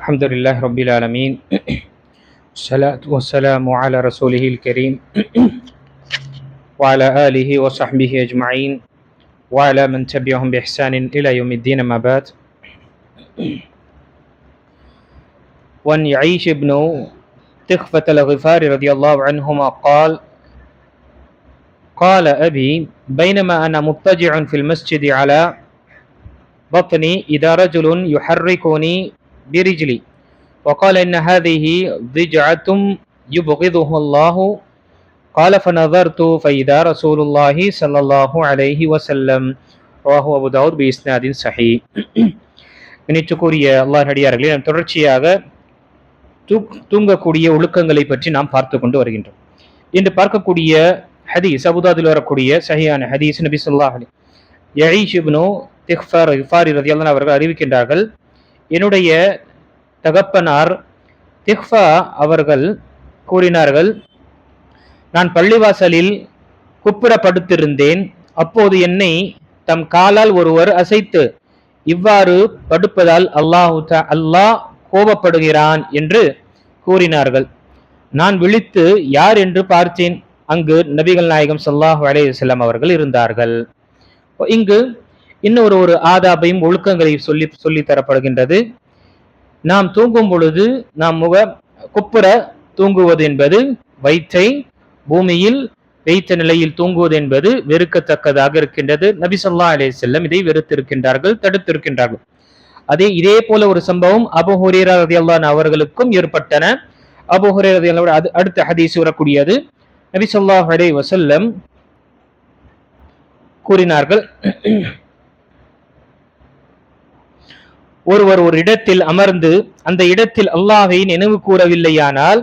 الحمد لله رب العالمين والصلاة والسلام على رسوله الكريم وعلى آله وصحبه أجمعين وعلى من تبعهم بإحسان إلى يوم الدين ما بعد. وأن يعيش ابن تخفة الغفار رضي الله عنهما قال أبي بينما أنا مضطجع في المسجد على بطني إذا رجل يحركني برجلي وقال إن هذه ضجعة يبغضها الله قال فنظرت فإذا رسول الله صلى الله عليه وسلم رواه أبو داود بإسناد صحيح. நினைச்சுக்கூறிய அல்லாஹ் அடியார்களே, நாம் தொடர்ச்சியாக தூங்கக்கூடிய ஒழுக்கங்களை பற்றி நாம் பார்த்து கொண்டு வருகின்றோம். இன்று பார்க்கக்கூடிய ஹதீஸ் அபுதாபில் வரக்கூடிய சஹீஹான ஹதீஸ். நபி ஸல்லல்லாஹு அலைஹி யஈஷ் இப்னு திக்ஃபர் கிஃபாரி ரலியல்லாஹு அன்ஹு அவர்கள் அறிவிக்கின்றார்கள், என்னுடைய தகப்பனார் திக்ஃபா அவர்கள் கூறினார்கள், நான் பள்ளிவாசலில் குப்புற படுத்திருந்தேன். அப்போது என்னை தம் காலால் ஒருவர் அசைத்து இவ்வாறு படுப்பதால் அல்லாஹ் கோபப்படுகிறான் என்று கூறினார்கள். நான் விழித்து யார் என்று பார்த்தேன். அங்கு நபிகள் நாயகம் ஸல்லல்லாஹு அலைஹி வஸல்லம் அவர்கள் இருந்தார்கள். இங்கு இன்னொரு ஆதாபையும் ஒழுக்கங்களையும் சொல்லி தரப்படுகின்றது. நாம் தூங்கும் பொழுது நாம் குப்புற தூங்குவது என்பது, வயிற்றை பூமியில் வைத்த நிலையில் தூங்குவது என்பது வெறுக்கத்தக்கதாக இருக்கின்றது. நபி ஸல்லல்லாஹு அலைஹி வஸல்லம் இதை வெறுத்திருக்கின்றார்கள், தடுத்திருக்கின்றார்கள். இதே போல ஒரு சம்பவம் அபூ ஹுரைரா ரலியல்லாஹு அன்ஹு அவர்களுக்கும் ஏற்பட்டன. அபூ ஹுரைரா ரலியல்லாஹு அன்ஹு அடுத்த ஹதீஸ் வரக்கூடியது. நபி ஸல்லல்லாஹு அலைஹி வஸல்லம் கூறினார்கள், ஒருவர் ஒரு இடத்தில் அமர்ந்து அந்த இடத்தில் அல்லாஹ்வை நினைவு கூறவில்லையானால்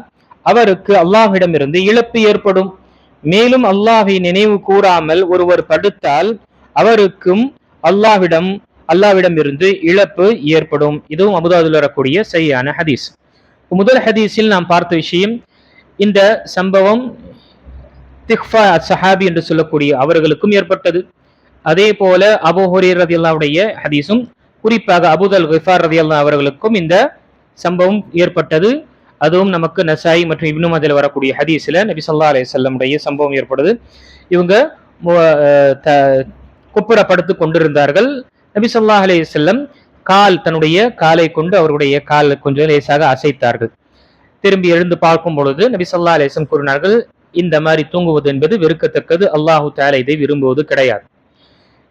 அவருக்கு அல்லாஹ்விடமிருந்து இழப்பு ஏற்படும். மேலும் அல்லாஹ்வை நினைவு கூறாமல் ஒருவர் படுத்தால் அவருக்கும் அல்லாஹ்விடமிருந்து இழப்பு ஏற்படும். இதுவும் அபூதாபில் வரக்கூடிய சஹீஹான ஹதீஸ். முதல் ஹதீஸில் நாம் பார்த்த விஷயம், இந்த சம்பவம் திக்ஃபா சஹாபி என்று சொல்லக்கூடிய அவர்களுக்கும் ஏற்பட்டது. அதே போல அபூ ஹுரைரா ரலியல்லாஹு அன்ஹுடைய ஹதீஸும், குறிப்பாக அபூதல் கிஃபார் ரலியல்லாஹு அவர்களுக்கும் இந்த சம்பவம் ஏற்பட்டது. அதுவும் நமக்கு நசாயி மற்றும் இப்னு மாஜால வரக்கூடிய ஹதீஸ்ல நபி ஸல்லல்லாஹு அலைஹி வஸல்லம் உடைய சம்பவம் ஏற்படுது. இவங்க குப்புற படுத்து கொண்டிருந்தார்கள். நபி ஸல்லல்லாஹு அலைஹி வஸல்லம் தன்னுடைய காலை கொண்டு அவருடைய கால் கொஞ்சம் லேசாக அசைத்தார்கள். திரும்பி எழுந்து பார்க்கும் பொழுது நபி ஸல்லல்லாஹு அலைஹி வஸல்லம் கூறினார்கள், இந்த மாதிரி தூங்குவது என்பது வெறுக்கத்தக்கது, அல்லாஹு தஆலா இதை விரும்புவது கிடையாது.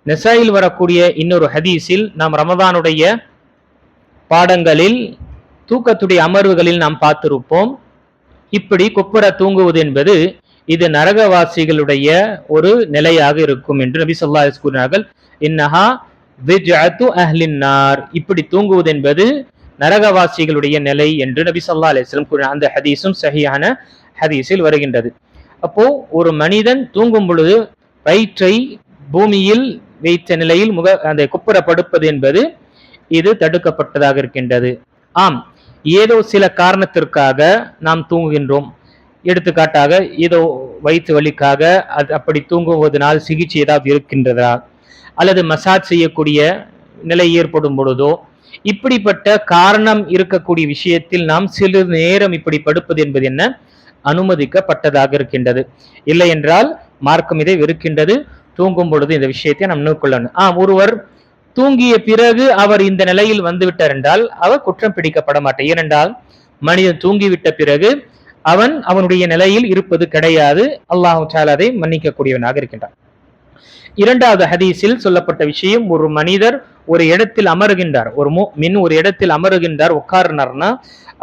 நசாயில் வரக்கூடிய இன்னொரு ஹதீஸில், நாம் ரமதானுடைய பாடங்களில் தூக்கத்துடைய அமர்வுகளில் நாம் பார்த்திருப்போம், இப்படி குப்புற தூங்குவது என்பது இது நரகவாசிகளுடைய ஒரு நிலையாக இருக்கும் என்று நபி ஸல்லல்லாஹு அலைஹி வஸல்லம் கூறினார்கள். இன்னஹா விஜஅத்து அஹ்லின் நார், இப்படி தூங்குவது என்பது நரகவாசிகளுடைய நிலை என்று நபி ஸல்லல்லாஹு அலைஹி வஸல்லம் கூறினார். அந்த ஹதீஸும் சஹீஹான ஹதீஸில் வருகின்றது. அப்போ ஒரு மனிதன் தூங்கும் பொழுது வயிற்றை பூமியில் வைத்த நிலையில் அந்த குப்புற படுப்பது என்பது இது தடுக்கப்பட்டதாக இருக்கின்றது. ஆம், ஏதோ சில காரணத்திற்காக நாம் தூங்குகின்றோம். எடுத்துக்காட்டாக ஏதோ வயிற்று வலிக்காக அப்படி தூங்குவதனால் சிகிச்சை ஏதாவது இருக்கின்றதா, அல்லது மசாஜ் செய்யக்கூடிய நிலை ஏற்படும் பொழுதோ, இப்படிப்பட்ட காரணம் இருக்கக்கூடிய விஷயத்தில் நாம் சிறு நேரம் இப்படி படுப்பது என்பது என்ன, அனுமதிக்கப்பட்டதாக இருக்கின்றது. இல்லை என்றால் மார்க்கம் இதை வெறுக்கின்றது. தூங்கும் பொழுது இந்த விஷயத்தை நாம் நோக்கொள்ளணும். ஒருவர் தூங்கிய பிறகு அவர் இந்த நிலையில் வந்துவிட்டார் என்றால் அவர் குற்றம் பிடிக்கப்பட மாட்டார். ஏனென்றால் மனிதன் தூங்கிவிட்ட பிறகு அவனுடைய நிலையில் இருப்பது கிடையாது. அல்லாஹ் தஆலா அதை மன்னிக்கக்கூடியவனாக இருக்கின்றான். இரண்டாவது ஹதீஸில் சொல்லப்பட்ட விஷயம், ஒரு மனிதர் ஒரு இடத்தில் அமருகின்றார், ஒரு முஃமின் ஒரு இடத்தில் அமருகின்றார், உட்கார்னார்னா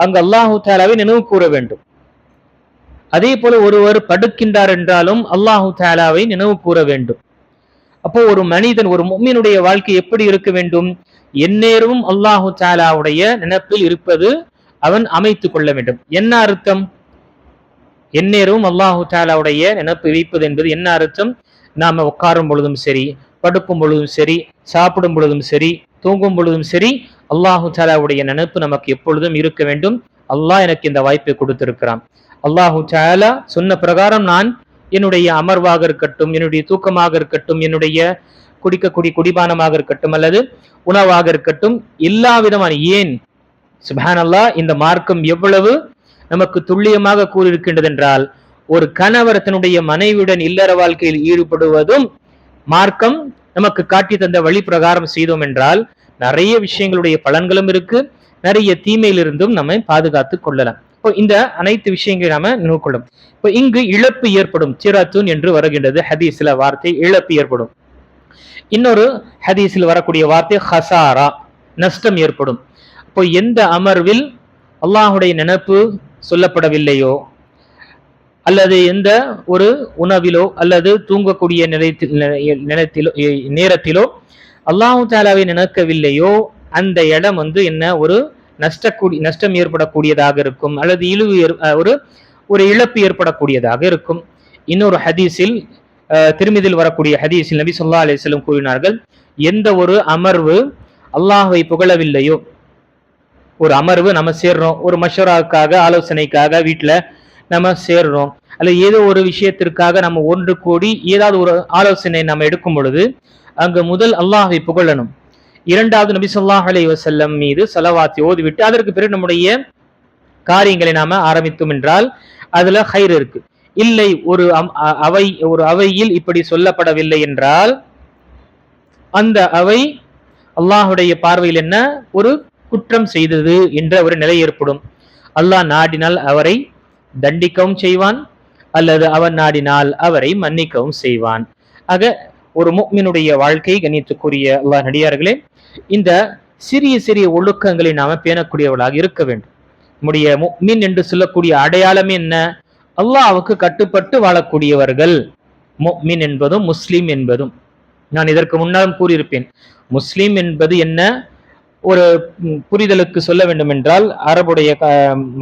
அங்கு அல்லாஹ் தஆலாவை நினைவு கூற வேண்டும். அதே போல ஒருவர் படுக்கின்றார் என்றாலும் அல்லாஹ் தஆலாவை நினைவு கூற வேண்டும். அப்போ ஒரு மனிதன், ஒரு முஃமினுடைய வாழ்க்கை எப்படி இருக்க வேண்டும், எந்நேரமும் அல்லாஹ் தஆலாவுடைய நினைப்பில் இருப்பது அவன் அமைத்துக் கொள்ள வேண்டும். என்ன அர்த்தம்? எந்நேரமும் அல்லாஹ் தஆலாவுடைய நினைப்பு வைப்பது என்பது என்ன அர்த்தம்? நாம உட்காரும் பொழுதும் சரி, படுக்கும் பொழுதும் சரி, சாப்பிடும் பொழுதும் சரி, தூங்கும் பொழுதும் சரி, அல்லாஹ் தஆலாவுடைய நினைப்பு நமக்கு எப்பொழுதும் இருக்க வேண்டும். அல்லாஹ் எனக்கு இந்த வாய்ப்பை கொடுத்திருக்கிறான். அல்லாஹ் தஆலா சொன்ன பிரகாரம் நான் என்னுடைய அமர்வாக இருக்கட்டும், என்னுடைய தூக்கமாக இருக்கட்டும், என்னுடைய குடிக்கக்கூடிய குடிபானமாக இருக்கட்டும், அல்லது உணவாக இருக்கட்டும், எல்லா விதமான, ஏன் சுப்ஹானல்லாஹ், இந்த மார்க்கம் எவ்வளவு நமக்கு துல்லியமாக கூறியிருக்கின்றது என்றால், ஒரு கணவர் தன்னுடைய மனைவியுடன் இல்லற வாழ்க்கையில் ஈடுபடுவதும் மார்க்கம் நமக்கு காட்டி தந்த வழி பிரகாரம் செய்தோம் என்றால் நிறைய விஷயங்களுடைய பலன்களும் இருக்கு, நிறைய தீமையிலிருந்தும் நம்மை பாதுகாத்து கொள்ளலாம். இப்போ இந்த அனைத்து விஷயங்களை நாம நோக்கொள்ளும். இப்போ இங்கு இழப்பு ஏற்படும், சிராத்துன் என்று வருகின்றது ஹதீஸ்ல வார்த்தை, இழப்பு ஏற்படும். இன்னொரு ஹதீஸில் வரக்கூடிய வார்த்தை ஹசாரா, நஷ்டம் ஏற்படும். இப்போ எந்த அமர்வில் அல்லாஹுடைய நினைப்பு சொல்லப்படவில்லையோ, அல்லது எந்த ஒரு உணவிலோ அல்லது தூங்கக்கூடிய நேரத்திலோ அல்லாஹு தாலாவை நினைக்கவில்லையோ, அந்த இடம் என்ன ஒரு நஷ்டம் ஏற்படக்கூடியதாக இருக்கும், அல்லது ஒரு இழப்பு ஏற்படக்கூடியதாக இருக்கும். இன்னொரு ஹதீஸில், திருமிதில் வரக்கூடிய ஹதீஸில் நபி ஸல்லல்லாஹு அலைஹி வஸல்லம் கூறினார்கள், எந்த ஒரு அமர்வு அல்லாஹ்வை புகழவில்லையோ, ஒரு அமர்வு நம்ம சேர்றோம், ஒரு மஷவராவுக்காக ஆலோசனைக்காக வீட்டுல நம்ம சேர்றோம், அல்லது ஏதோ ஒரு விஷயத்திற்காக நம்ம ஒன்று கூடி ஏதாவது ஒரு ஆலோசனை நம்ம எடுக்கும் பொழுது அங்கு முதல் அல்லாஹ்வை புகழணும், இரண்டாவது நபி ஸல்லல்லாஹு அலைஹி வஸல்லம் மீது ஸலவாத் ஓதிவிட்டு அதற்கு பிறகு நம்முடைய காரியங்களை நாம ஆரம்பித்தோம் என்றால் அதுல ஹைர் இருக்கு. இல்லை, ஒரு அவையில் இப்படி சொல்லப்படவில்லை என்றால் அந்த அவை அல்லாஹுடைய பார்வையில் என்ன ஒரு குற்றம் செய்தது என்ற ஒரு நிலை ஏற்படும். அல்லாஹ் நாடினால் அவரை தண்டிக்கவும் செய்வான், அல்லது அவன் நாடினால் அவரை மன்னிக்கவும் செய்வான். ஆக ஒரு முஃமினுடைய வாழ்க்கை, கண்ணியத்துக்குரிய அல்லாஹ் நடிகார்களே, இந்த சிறிய சிறிய ஒழுக்கங்களை நாம பேணக்கூடியவர்களாக இருக்க வேண்டும். நம்முடைய முஃமின் என்று சொல்லக்கூடிய அடையாளமே என்ன? அல்லாஹ்வுக்கு கட்டுப்பட்டு வாழக்கூடியவர்கள். முஃமின் என்பதும் முஸ்லிம் என்பதும் நான் இதற்கு முன்னாலும் கூறியிருப்பேன். முஸ்லிம் என்பது என்ன, ஒரு புரிதலுக்கு சொல்ல வேண்டும் என்றால், அரபுடைய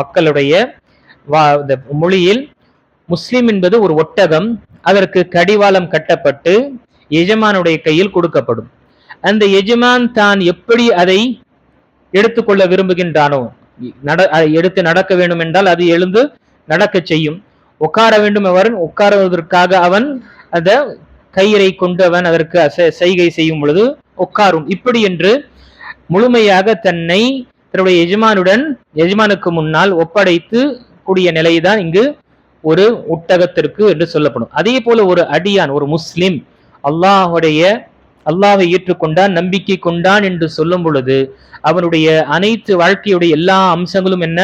மக்களுடைய மொழியில் முஸ்லிம் என்பது ஒரு ஒட்டகம், அதற்கு கடிவாளம் கட்டப்பட்டு எஜமானுடைய கையில் கொடுக்கப்படும். அந்த எஜமான் தான் எப்படி அதை எடுத்துக்கொள்ள விரும்புகின்றானோ, எடுத்து நடக்க வேண்டும் என்றால் அது எழுந்து நடக்க செய்யும், உட்கார வேண்டும் அவன் உட்காருவதற்காக அவன் அந்த கயிறை கொண்டு அவன் அதற்கு செய்கை செய்யும் பொழுது உட்காரும். இப்படி என்று முழுமையாக தன்னை தன்னுடைய எஜமானுக்கு முன்னால் ஒப்படைத்து கூடிய நிலைதான் இங்கு ஒரு ஒட்டகத்திற்கு என்று சொல்லப்படும். அதே போல ஒரு அடியான், ஒரு முஸ்லிம் அல்லாஹ்வை ஏற்றுக்கொண்டான், நம்பிக்கை கொண்டான் என்று சொல்லும் பொழுது அவனுடைய அனைத்து வாழ்க்கையுடைய எல்லா அம்சங்களும் என்ன,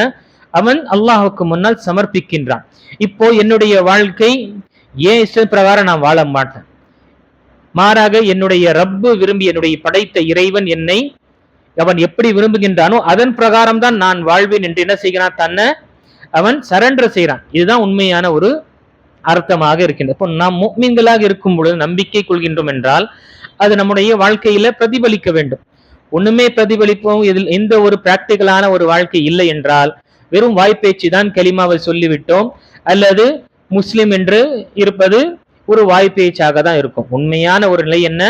அவன் அல்லாஹுக்கு முன்னால் சமர்ப்பிக்கின்றான். இப்போ என்னுடைய வாழ்க்கை ஏன் இஷ்ட பிரகாரம் நான் வாழ மாட்டேன், மாறாக என்னுடைய ரப்பு விரும்பி, என்னுடைய படைத்த இறைவன் என்னை அவன் எப்படி விரும்புகின்றானோ அதன் பிரகாரம் தான் நான் வாழ்வேன் என்று என்ன செய்கிறான், தன்னை அவன் சரண்டர் செய்கிறான். இதுதான் உண்மையான ஒரு அர்த்தமாக இருக்கின்றது. இப்போ நாம் முஃமின்களாக இருக்கும் பொழுது நம்பிக்கை கொள்கின்றோம் என்றால் அது நம்முடைய வாழ்க்கையில பிரதிபலிக்க வேண்டும். ஒண்ணுமே பிரதிபலிப்போம், இதில் எந்த ஒரு பிராக்டிகலான ஒரு வாழ்க்கை இல்லை என்றால் வெறும் வாய்ப்பேச்சு தான், கலிமாவை சொல்லிவிட்டோம், அல்லது முஸ்லிம் என்று இருப்பது ஒரு வாய்ப்பேச்சாக தான் இருக்கும். உண்மையான ஒரு நிலை என்ன,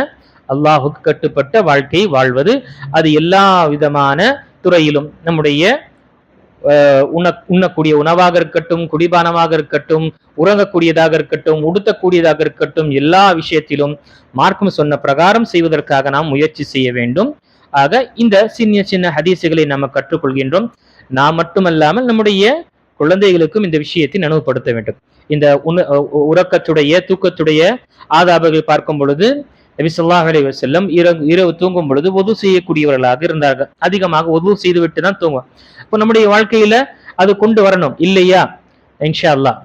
அல்லாஹுக்கு கட்டுப்பட்ட வாழ்க்கை வாழ்வது. அது எல்லா விதமான துறையிலும், நம்முடைய உண்ணக்கூடிய உணவாக இருக்கட்டும், குடிபானமாக இருக்கட்டும், உறங்கக்கூடியதாக இருக்கட்டும், உடுத்தக்கூடியதாக இருக்கட்டும், எல்லா விஷயத்திலும் மார்க்கம் சொன்ன பிரகாரம் செய்வதற்காக நாம் முயற்சி செய்ய வேண்டும். ஆக இந்த சின்ன சின்ன ஹதீசுகளை நம்ம கற்றுக்கொள்கின்றோம். நாம் மட்டுமல்லாமல் நம்முடைய குழந்தைகளுக்கும் இந்த விஷயத்தை நினைவுபடுத்த வேண்டும். இந்த உறக்கத்துடைய தூக்கத்துடைய ஆதாபங்கள் பார்க்கும் பொழுது நபி ஸல்லல்லாஹு அலைஹி வஸல்லம் இரவு தூங்கும் பொழுது ஒது செய்யக்கூடியவர்களாக இருந்தார்கள். அதிகமாக ஒது செய்து விட்டு தான் தூங்குவோம். இப்போ நம்முடைய வாழ்க்கையில அது கொண்டு வரணும் இல்லையா? இன்ஷா அல்லாஹ்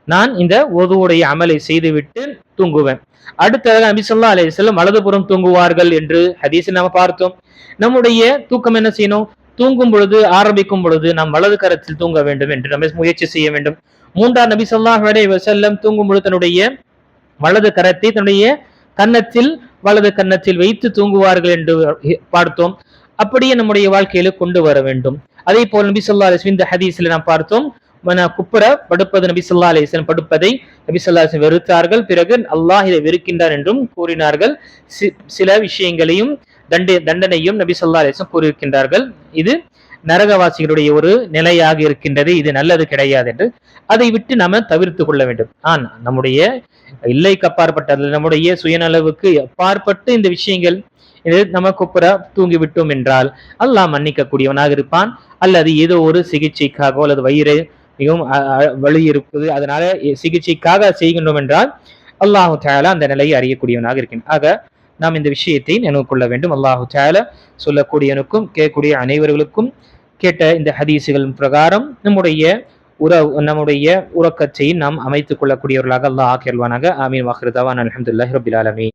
நான் இந்த ஒதுவுடைய அமலை செய்துவிட்டு தூங்குவேன். அடுத்ததாக நபி ஸல்லல்லாஹு அலைஹி வஸல்லம் வலதுபுறம் தூங்குவார்கள் என்று ஹதீஸில் நாம பார்த்தோம். நம்முடைய தூக்கம் என்ன செய்யணும், தூங்கும் பொழுது ஆரம்பிக்கும் பொழுது நாம் வலது கரத்தில் தூங்க வேண்டும் என்று நம்ம முயற்சி செய்ய வேண்டும். மூன்றாம் நபி ஸல்லல்லாஹு அலைஹி வஸல்லம் தூங்கும் பொழுது தன்னுடைய வலது கரத்தை தன்னுடைய வலது கன்னத்தில் வைத்து தூங்குவார்கள் என்று பார்த்தோம். அப்படியே நம்முடைய வாழ்க்கையில கொண்டு வர வேண்டும். அதே போல நபி ஸல்லல்லாஹு அலைஹி வஸல்லம் இந்த ஹதீஸ்ல நாம் பார்த்தோம், குப்புற படுப்பது நபி ஸல்லல்லாஹு அலைஹி வஸல்லம் படுப்பதை நபி ஸல்லல்லாஹு அலைஹி வஸல்லம் வெறுத்தார்கள். பிறகு அல்லாஹ் இதை வெறுக்கின்றான் என்றும் கூறினார்கள். சில விஷயங்களையும் தண்டனையும் நபி ஸல்லல்லாஹு அலைஹி வஸல்லம் கூறியிருக்கின்றார்கள். இது நரகவாசிகளுடைய ஒரு நிலையாக இருக்கின்றது, இது நல்லது கிடையாது என்று. அதை விட்டு நாம தவிர்த்து கொள்ள வேண்டும். ஆனா நம்முடைய இல்லைக்கு அப்பாற்பட்டது, நம்முடைய சுயநலவுக்கு அப்பாற்பட்டு இந்த விஷயங்கள் இது நமக்கு புற தூங்கி விட்டோம் என்றால் அல்லாஹ் மன்னிக்க கூடியவனாக இருப்பான். அல்லது ஏதோ ஒரு சிகிச்சைக்காக அல்லது வயிறு மிகவும் வலி இருக்குது, அதனால சிகிச்சைக்காக செய்கின்றோம் என்றால் அல்லாஹு தஆலா அந்த நிலையை அறியக்கூடியவனாக இருக்கின்றான். ஆக நாம் இந்த விஷயத்தை நினைவு கொள்ள வேண்டும். அல்லாஹு தஆலா சொல்லக்கூடியவனுக்கும் கேட்கக்கூடிய அனைவர்களுக்கும் கேட்ட இந்த ஹதீசுகள் பிரகாரம் நம்முடைய உறக்கத்தை நாம் அமைத்துக் கொள்ளக்கூடியவர்களாக அல்லாஹ் ஆக்கியல்வானாக. ஆமீன். வாஹிரு தஅவானா அல்ஹம்துலில்லாஹி ரப்பில் ஆலமீன்.